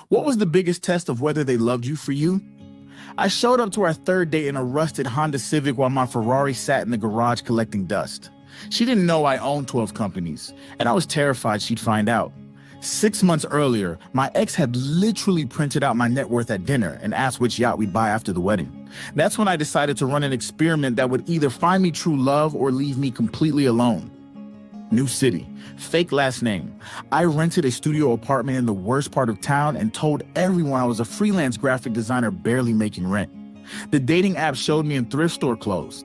What was the biggest test of whether they loved you for you? I showed up to our third date in a rusted Honda Civic while my Ferrari sat in the garage collecting dust. She didn't know I owned 12 companies, and I was terrified she'd find out. 6 months earlier, my ex had literally printed out my net worth at dinner and asked which yacht we'd buy after the wedding. That's when I decided to run an experiment that would either find me true love or leave me completely alone. New city, fake last name. I rented a studio apartment in the worst part of town and told everyone I was a freelance graphic designer barely making rent. The dating app showed me in thrift store clothes.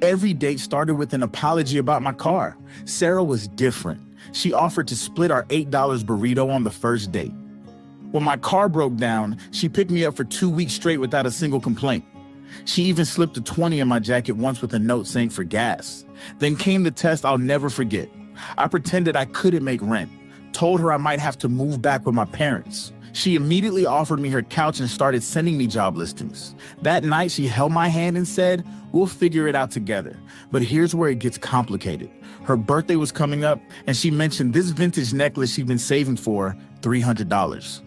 Every date started with an apology about my car. Sarah was different. She offered to split our $8 burrito on the first date. When my car broke down, she picked me up for 2 weeks straight without a single complaint. She even slipped a 20 in my jacket once with a note saying for gas. Then came the test I'll never forget. I pretended I couldn't make rent, told her I might have to move back with my parents. She immediately offered me her couch and started sending me job listings. That night, she held my hand and said, "We'll figure it out together." But here's where it gets complicated. Her birthday was coming up, and she mentioned this vintage necklace she'd been saving for $300.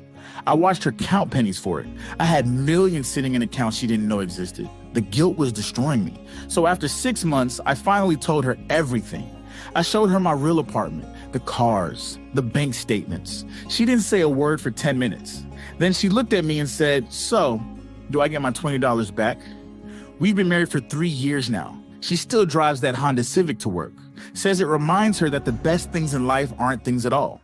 I watched her count pennies for it. I had millions sitting in accounts she didn't know existed. The guilt was destroying me. So after 6 months, I finally told her everything. I showed her my real apartment, the cars, the bank statements. She didn't say a word for 10 minutes. Then she looked at me and said, "So, do I get my $20 back?" We've been married for 3 years now. She still drives that Honda Civic to work. Says it reminds her that the best things in life aren't things at all.